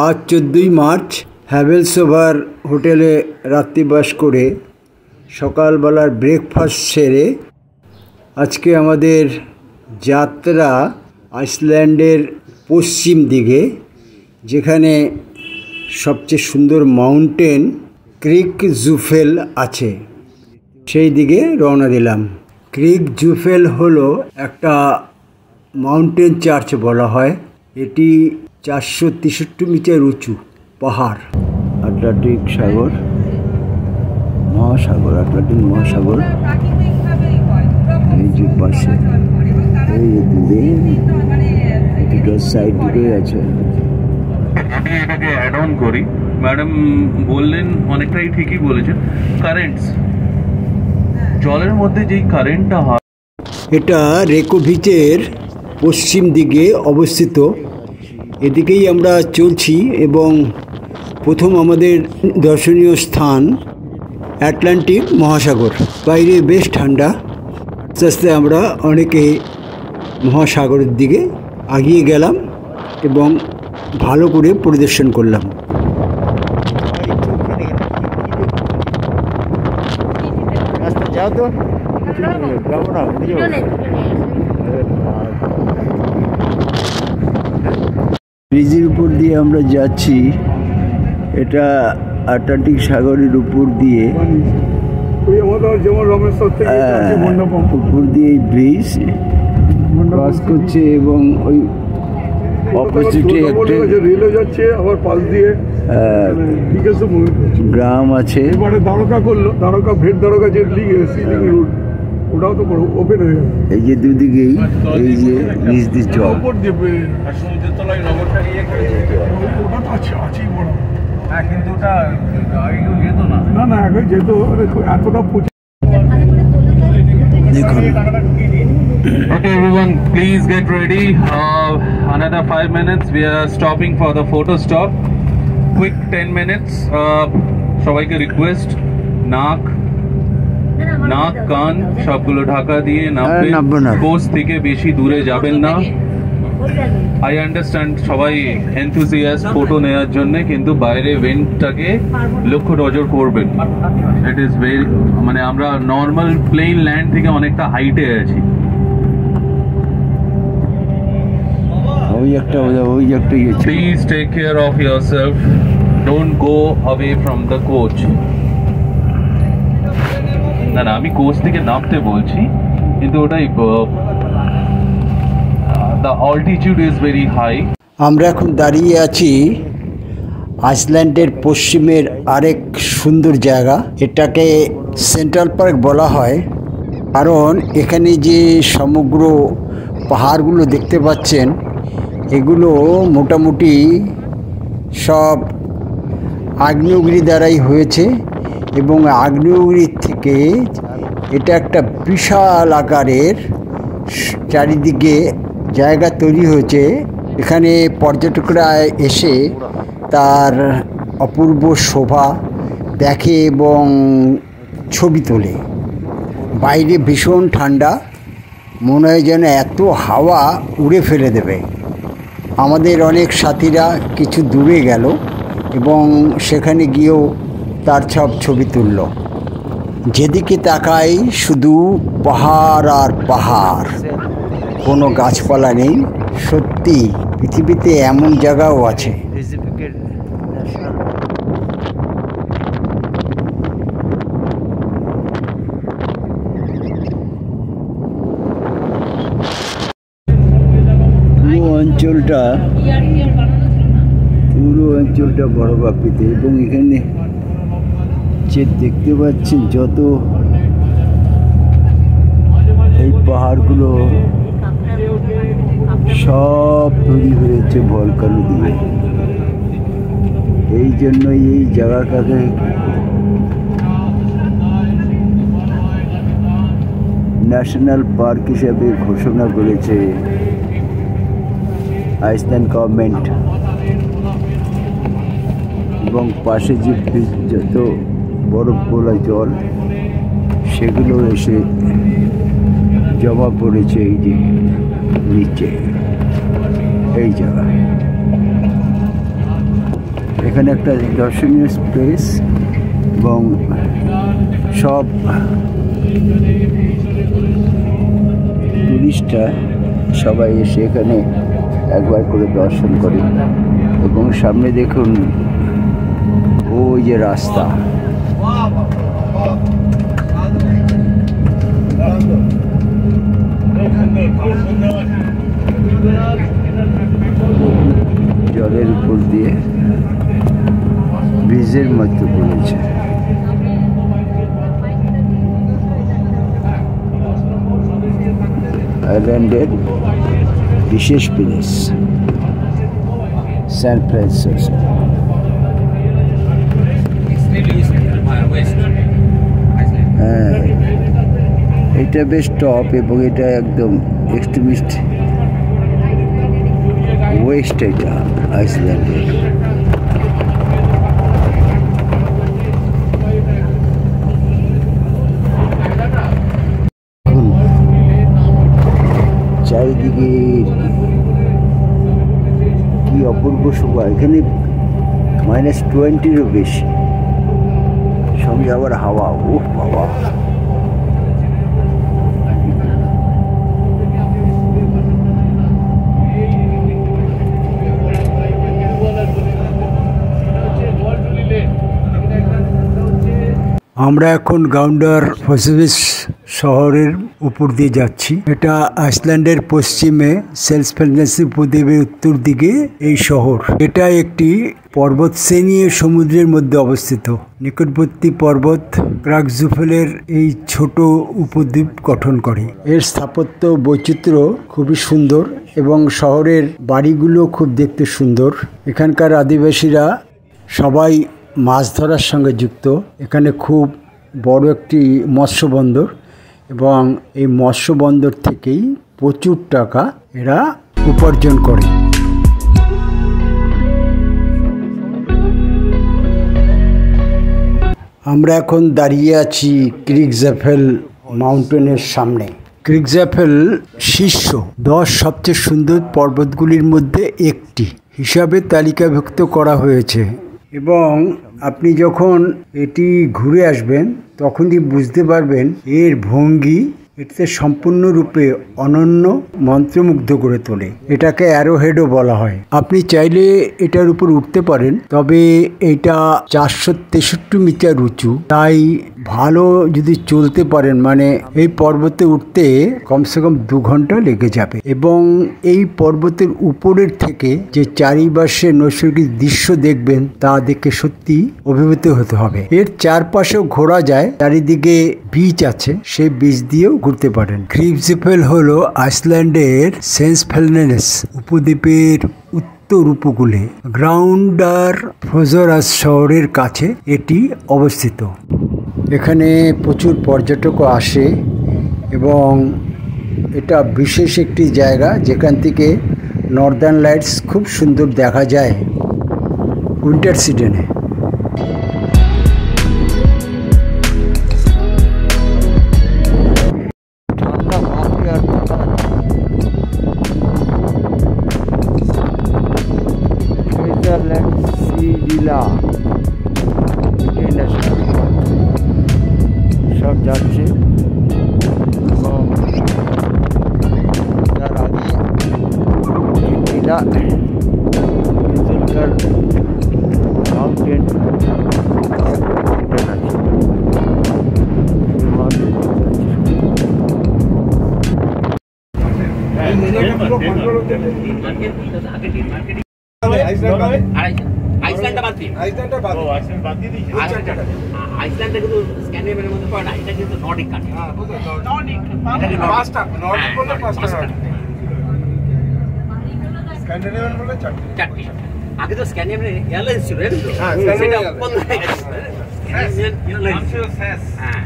আজ 14ই মার্চ হ্যাভেলসোভার হোটেলে রাত্রিবাস করে সকালবেলার ব্রেকফাস্ট সেরে আজকে আমাদের যাত্রা আইসল্যান্ডের পশ্চিম দিকে, যেখানে সবচেয়ে সুন্দর মাউন্টেন ক্রিক জুফেল আছে, সেই দিকে রওনা দিলাম। ক্রিক জুফেল হলো একটা মাউন্টেন চার্চ বলা হয়। এটি 463 মিটার উঁচু পাহাড়। আটলান্টিক সাগর, মহাসাগর, আটলান্টিক মহাসাগর এই যে পাশে, এই দূরে দুটো সাইড দিকে আছে। আমি এটাকে অ্যাড অন করি, ম্যাডাম বললেন অনেকটাই ঠিকই বলেছেন। কারেন্টস, জলের মধ্যে যেই কারেন্টটা হয়, এটা রেকোভিচের পশ্চিম দিকে অবস্থিত। এদিকেই আমরা চলছি এবং প্রথম আমাদের দর্শনীয় স্থান আটলান্টিক মহাসাগর। বাইরে বেশ ঠান্ডা, আস্তে আস্তে আমরা অনেকে মহাসাগরের দিকে এগিয়ে গেলাম এবং ভালো করে পরিদর্শন করলাম। যাও তো, যাবো না। ব্রিজের উপর দিয়ে আমরা যাচ্ছি। এটা আটলান্টিক সাগরের উপর দিয়ে, উপর দিয়ে এই ব্রিজ ক্রস করছে এবং ওই অপোজিটে একটা রেলও যাচ্ছে, আবার পাশ দিয়ে গ্রাম আছে। এবারে দ্বারকা করলো, দ্বারকা ভেট দ্বারকা যে সিলিং রুট, ওটাও তো ওপেন হয়ে গেল। এই যে দুদিকেই এই যে নিচ দিয়ে জল, উপর দিয়ে সমুদ্রের তলায় নগরটা নিয়ে ওটা তো আছেই বড়। হ্যাঁ, কিন্তু ওটা আগে কেউ যেত না। না না, আগে যেত, এতটা দেখুন। Okay everyone, please get ready. Another 5 minutes. We are stopping for the photo stop. Quick 10 minutes. সবাইকে রিকোয়েস্ট, নাক কান সবগুলো ঢাকা দিয়ে নামবেন। কোস্ট থেকে বেশি দূরে যাবেন না। আই আন্ডারস্ট্যান্ড সবাই এনথুজিয়াস্ট ফটো নেওয়ার জন্য, কিন্তু বাইরে ওয়েন্টটাকে লক্ষ্য নজর করবেন। ইট ইজ ভেরি, মানে আমরা নর্মাল প্লেন ল্যান্ড থেকে অনেকটা হাইটে আছি। Please take care of yourself. Don't go away from the coach. না না, আমি কোচ থেকে নামতে বলছি, কিন্তু ওটাই the altitude is very high. আমরা এখন দাঁড়িয়ে আছি আইসল্যান্ডের পশ্চিমের আরেক সুন্দর জায়গা। এটাকে সেন্ট্রাল পার্ক বলা হয়, কারণ এখানে যে সমগ্র পাহাড়গুলো দেখতে পাচ্ছেন, এগুলো মোটামুটি সব আগ্নেয়গিরি দ্বারাই হয়েছে এবং আগ্নেয়গিরির থেকে এটা একটা বিশাল আকারের চারিদিকে জায়গা তৈরি হয়েছে। এখানে পর্যটকরা এসে তার অপূর্ব শোভা দেখে এবং ছবি তোলে। বাইরে ভীষণ ঠান্ডা, মনে হয় যেন এত হাওয়া উড়ে ফেলে দেবে। আমাদের অনেক সাথীরা কিছু দূরে গেল এবং সেখানে গিয়েও তার সব ছবি তুলল। যেদিকে তাকাই শুধু পাহাড় আর পাহাড়, কোনো গাছপালা নেই। সত্যি পৃথিবীতে এমন জায়গাও আছে। পুরো অঞ্চলটা বরফাবৃত এবং এখানে যে দেখতে পাচ্ছেন যত এই পাহাড়গুলো সব তৈরি হয়েছে ভলকানো দিয়ে। এই জন্যই এই জায়গাটাকে ন্যাশনাল পার্ক হিসেবে ঘোষণা করেছে আইসল্যান্ড গভর্নমেন্ট। এবং পাশে যে যত বরফ গোলা জল, সেগুলো এসে জমা পড়েছে এই যে নিচে, এই জায়গায়। এখানে একটা দর্শনীয় প্লেস এবং সব টুরিস্টরা সবাই এসে এখানে একবার করে দর্শন করে। এবং সামনে দেখুন ওই যে রাস্তা, জলের উপর দিয়ে ব্রিজের মধ্যে পড়েছে। আইল্যান্ডের বিশেষ প্লেস স্যান ফ্রান্সিসকো। হ্যাঁ, এটা বেশ টপ এবং এটা একদম এক্সট্রিমিস্ট ওয়েস্ট এটা আইসল্যান্ডের। চারিদিকে কি অপূর্ব শোভা, এখানে -20-ও বেশি, সঙ্গে আবার হাওয়া। ও বাবা, আমরা এখন গাউন্ডার ফসিভিস শহরের উপর দিয়ে যাচ্ছি। এটা আইসল্যান্ডের পশ্চিমে সেলসফেলনেস উপদ্বীপের উত্তর দিকে এই শহর। এটা একটি পর্বত শ্রেণী সমুদ্রের মধ্যে অবস্থিত। নিকটবর্তী পর্বত ক্রাগজুফেলের এই ছোট উপদ্বীপ গঠন করে। এর স্থাপত্য বৈচিত্র্য খুবই সুন্দর এবং শহরের বাড়িগুলো খুব দেখতে সুন্দর। এখানকার আদিবাসীরা সবাই মাছ ধরার সঙ্গে যুক্ত। এখানে খুব বড় একটি মৎস্য বন্দর এবং এই মৎস্য বন্দর থেকেই প্রচুর টাকা এরা উপার্জন করে। আমরা এখন দাঁড়িয়ে আছি ক্রিগজাফেল মাউন্টেনের সামনে। ক্রিগজাফেল শীর্ষ 10 সবচেয়ে সুন্দর পর্বতগুলির মধ্যে একটি হিসাবে তালিকাভুক্ত করা হয়েছে এবং আপনি যখন এটি ঘুরে আসবেন তখনই বুঝতে পারবেন এর ভঙ্গি এতে সম্পূর্ণরূপে অনন্য, মন্ত্রমুগ্ধ করে তোলে। এটাকে অ্যারোহেডও বলা হয়। আপনি চাইলে এটার উপর উঠতে পারেন, তবে এটা 463 মিটার উঁচু, তাই ভালো যদি চলতে পারেন, মানে এই পর্বতে উঠতে কমসে কম 2 ঘন্টা লেগে যাবে। এবং এই পর্বতের উপরের থেকে যে চারিপাশে নৈসর্গিক দৃশ্য দেখবেন তা দেখে সত্যি অভিভূত হতে হবে। এর চারপাশেও ঘোরা যায়, চারিদিকে বিচ আছে, সেই বিচ দিয়েও ঘুরতে পারেন। ক্রিগজাফেল হলো আইসল্যান্ডের সেন্সফেলনেস উপদ্বীপের উত্তর উপকূলে গ্রাউন্ডার ফ্রোজরাস শহরের কাছে এটি অবস্থিত। এখানে প্রচুর পর্যটকও আসে এবং এটা বিশেষ একটি জায়গা যেখান থেকে নর্দার্ন লাইটস খুব সুন্দর দেখা যায় উইন্টার সিজনে। সব যাচ্ছে এবং তার আগে নীলা মাউন্টেন আছে। আইসল্যান্ডটা বাদ দিয়ে আইসল্যান্ডটা কিন্তু স্ক্যান্ডিনেভিয়ানের মধ্যে পড়ে না, এটা কিন্তু নর্ডিক কান্ট্রি। নর্ডিক পাঁচটা, নর্ডিক বলতে পাঁচটা, স্ক্যান্ডিনেভিয়ান বলতে চারটি। আগে তো স্ক্যান্ডিনেভিয়ান এয়ারলাইন্স ছিল, হ্যাঁ সেটা বন্ধ হয়ে গেছে। স্ক্যান্ডিনেভিয়ান এয়ারলাইন্স, হ্যাঁ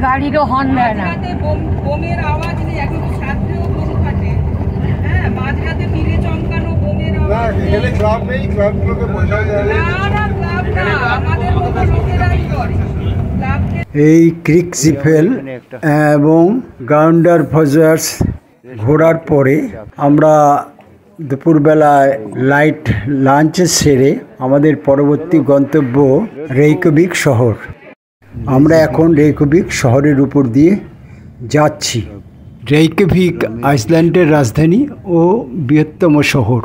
গাড়িরও হর্ন দেয় না। বোমের আওয়াজ নেই, এখন ছাত্রীও বোম ফাটে। হ্যাঁ, মাঝরাতে তীরে চমকানো বোমের আওয়াজ। এখানে ক্লাব নেই, ক্লাবগুলোকে বোঝা যায় না না, ক্লাব না, আমাদের মতো লোকেরাই করে ক্লাবকে। এই ক্রিক জিফেল এবং গাউন্ডার ফজার্স ঘোরার পরে আমরা দুপুরবেলায় লাইট লাঞ্চ সেরে আমাদের পরবর্তী গন্তব্য রেইকভিক শহর। আমরা এখন রেইকভিক শহরের উপর দিয়ে যাচ্ছি। রেইকভিক আইসল্যান্ডের রাজধানী ও বৃহত্তম শহর।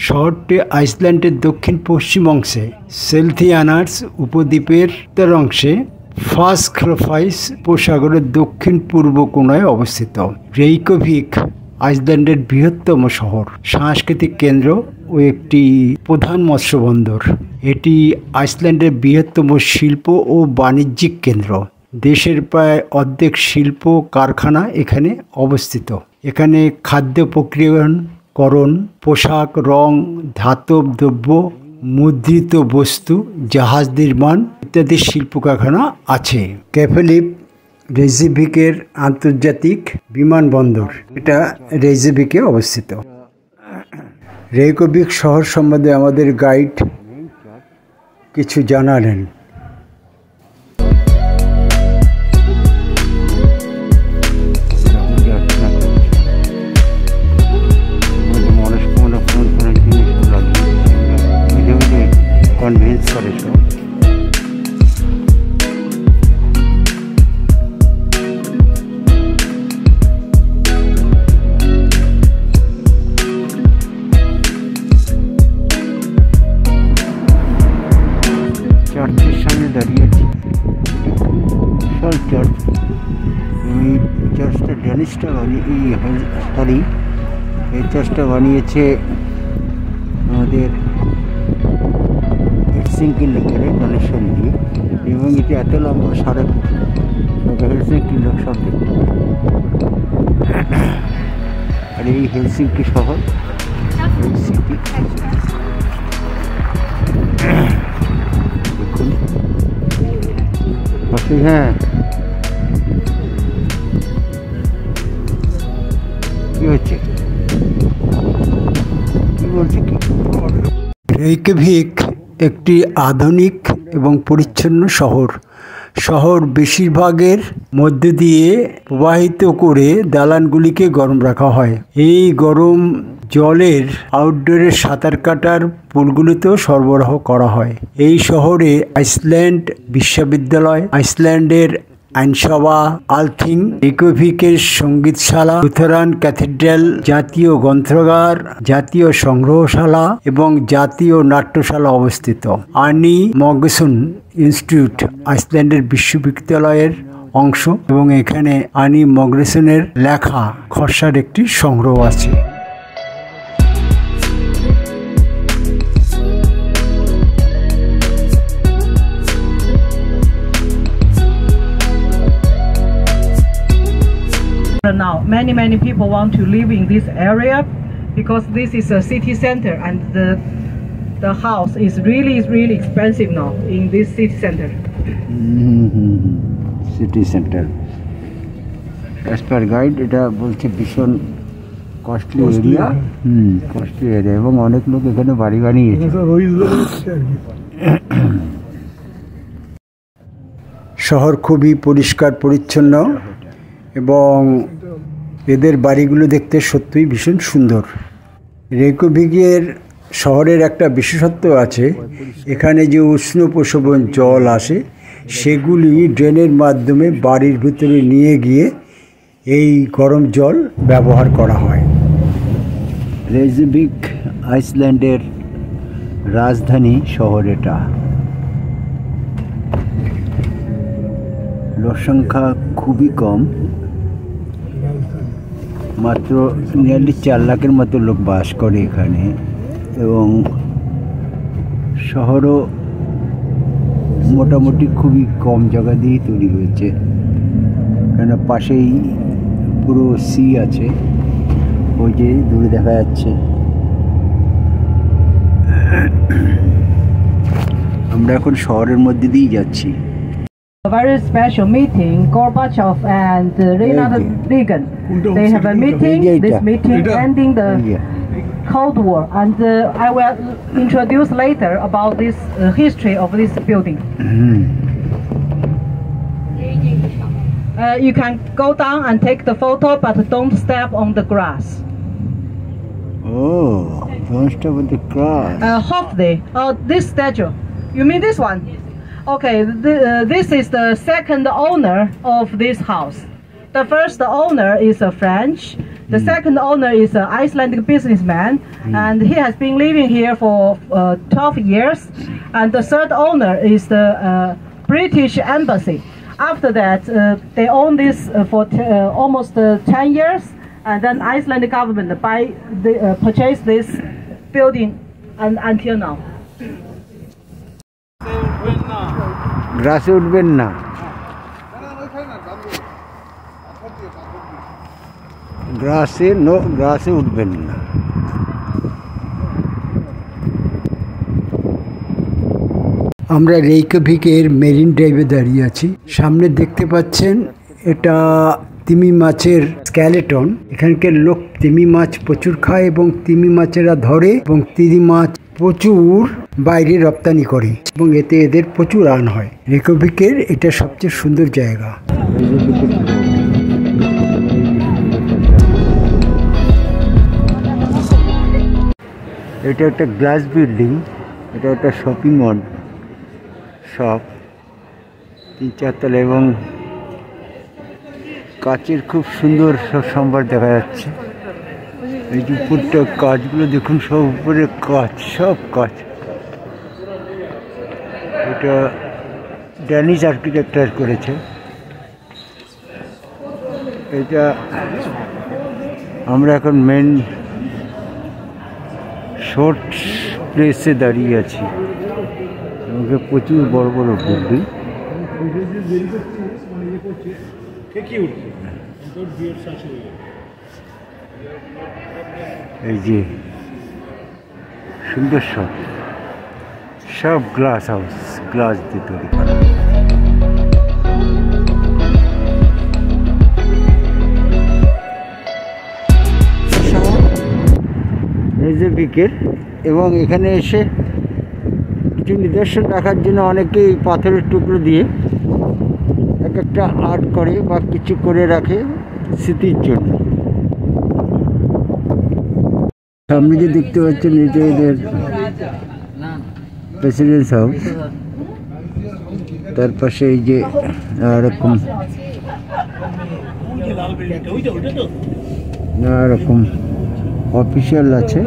শহরটি আইসল্যান্ডের দক্ষিণ পশ্চিম অংশে সেলথিয়ানার্স উপদ্বীপের উত্তর অংশে ফাস্কফাইস উপসাগরের দক্ষিণ পূর্ব কোণায় অবস্থিত। রেইকভিক আইসল্যান্ডের বৃহত্তম শহর, সাংস্কৃতিক কেন্দ্র ও একটি প্রধান মৎস্য বন্দর। এটি আইসল্যান্ডের বৃহত্তম শিল্প ও বাণিজ্যিক কেন্দ্র। দেশের প্রায় অর্ধেক শিল্প কারখানা এখানে অবস্থিত। এখানে খাদ্য প্রক্রিয়াকরণ, পোশাক, রং, ধাতব দ্রব্য, মুদ্রিত বস্তু, জাহাজ নির্মাণ ইত্যাদি শিল্প কারখানা আছে। ক্যাফেলিপ রেইকভিকের আন্তর্জাতিক বিমানবন্দর, এটা রেইকভিকে অবস্থিত। রেইকভিক শহর সম্বন্ধে আমাদের গাইড কিছু জানালেন। কনভিন্স করে সব। চার্চের সামনে দাঁড়িয়ে আছি, বিশাল চার্চ। এই চার্চটা ড্যানিশটা এই চার্চটা বানিয়েছে আমাদের হেলসিঙ্কি লেকের ডোনেশন দিয়ে, এবং এটি এত লম্বা সারা হেলসিঙ্কি লোক সব দেখতে। আর এই হেলসিঙ্কি শহর, হেলসিঙ্কি দেখুন। হ্যাঁ, কি হচ্ছে, কি বলছে কি? রেইকভিক একটি আধুনিক এবং পরিচ্ছন্ন শহর। শহর বেশিরভাগের মধ্য দিয়ে প্রবাহিত করে দালানগুলিকে গরম রাখা হয়। এই গরম জলের আউটডোরে সাঁতার কাটার পুলগুলিতেও সরবরাহ করা হয়। এই শহরে আইসল্যান্ড বিশ্ববিদ্যালয়, আইসল্যান্ডের আইনসভা, আলথিং, রেইকভিকের সঙ্গীতশালা, লুথারান ক্যাথিড্রাল, জাতীয় গ্রন্থাগার, জাতীয় সংগ্রহশালা এবং জাতীয় নাট্যশালা অবস্থিত। আর্নি মগেসন ইনস্টিটিউট আইসল্যান্ডের বিশ্ববিদ্যালয়ের অংশ, এবং এখানে আর্নি মগেসনের লেখা খসড়ার একটি সংগ্রহ আছে। Now, many people want to live in this area because this is a city center, and the house is really expensive now in this city center. City center. As per guide, এটা বলছে ভীষণ costly area. Costly area, এবং অনেক লোক এখানে বাড়ি বানিয়েছে। শহর খুবই পরিষ্কার পরিচ্ছন্ন, এবং এদের বাড়িগুলো দেখতে সত্যিই ভীষণ সুন্দর। রেইকভিকের শহরের একটা বিশেষত্ব আছে, এখানে যে উষ্ণ প্রস্রবণ জল আসে সেগুলি ড্রেনের মাধ্যমে বাড়ির ভিতরে নিয়ে গিয়ে এই গরম জল ব্যবহার করা হয়। রেইকভিক আইসল্যান্ডের রাজধানী শহর। এটা লোক সংখ্যা খুবই কম, মাত্র নিয়ারলি 4 লাখের মতো লোক বাস করে এখানে, এবং শহরও মোটামুটি খুবই কম জায়গা দিয়েই তৈরি হয়েছে, কেন পাশেই পুরো সি আছে, ওই যে দূরে দেখা যাচ্ছে। আমরা এখন শহরের মধ্যে দিয়েই যাচ্ছি। A very special meeting. Gorbachev and Ronald Reagan. They have a meeting. This meeting ending the Cold War, and I will introduce later about this history of this building. You can go down and take the photo, but don't step on the grass. Oh, don't step on the grass. Hopefully, this statue. You mean this one? Okay, this is the second owner of this house. The first owner is a French. The second owner is an Icelandic businessman, and he has been living here for 12 years. And the third owner is the British Embassy. After that, they own this for almost 10 years, and then Icelandic government purchased this building until now. গ্রাসে উঠবেন না, গ্রাসে উঠবেন না। আমরা রেইকভিকের marine ড্রাইভে দাঁড়িয়ে আছি। সামনে দেখতে পাচ্ছেন এটা তিমি মাছের স্কেলেটন। এখানকার লোক তিমি মাছ প্রচুর খায় এবং তিমি মাছেরা ধরে এবং তিমি মাছ প্রচুর বাইরে রপ্তানি করে এবং এতে এদের প্রচুর আর্ন হয়। রেইকভিকের এটা সবচেয়ে সুন্দর জায়গা। এটা একটা গ্লাস বিল্ডিং, এটা একটা শপিং মল শপ, 3-4 তলা এবং কাচের খুব সুন্দর সব সম্ভার দেখা যাচ্ছে। এই যে উপরটা কাজগুলো দেখুন, সব উপরে কাজ, সব কাজ। এটা ড্যানিশ আর্কিটেক্টার করেছে। এটা আমরা এখন মেন শর্ট প্লেসে দাঁড়িয়ে আছি। আমাকে প্রচুর বড় বড় বিল্ডিং। এই যে সুন্দর সব গ্লাস হাউস, গ্লাস দিয়ে তৈরি করা। রেইকভিকের এবং এখানে এসে কিছু নিদর্শন রাখার জন্য অনেকেই পাথরের টুকরো দিয়ে এক একটা আর্ট করে বা কিছু করে রাখে স্মৃতির জন্য। সামনে যে দেখতে পাচ্ছেন এটা এদের প্রেসিডেন্ট হাউস, তার পাশে এই যে এরকম অফিসিয়াল আছে।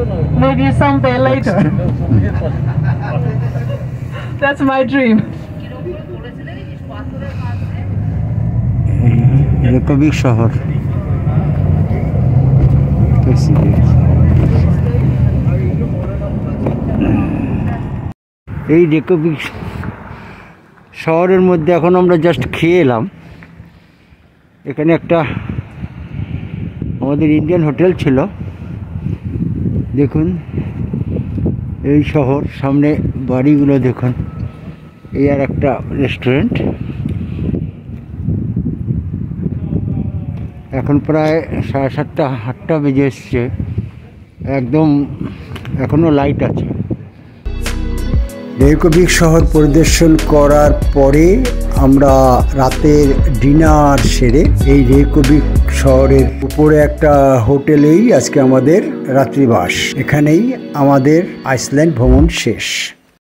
Maybe someday later. That's my dream. রেইকভিক শহর। এই রেইকভিক শহরের মধ্যে এখন আমরা জাস্ট খেয়ে এলাম। এখানে একটা আমাদের ইন্ডিয়ান হোটেল ছিল। দেখুন এই শহর, সামনে বাড়িগুলো দেখুন। এই আর একটা রেস্টুরেন্ট। এখন প্রায় 7:30-8টা বেজে এসছে, একদম এখনো লাইট আছে। রেইকভিক শহর পরিদর্শন করার পরে আমরা রাতের ডিনার সেরে এই রেইকভিক শহরের উপরে একটা হোটেলেই আজকে আমাদের রাত্রিবাস। এখানেই আমাদের আইসল্যান্ড ভ্রমণ শেষ।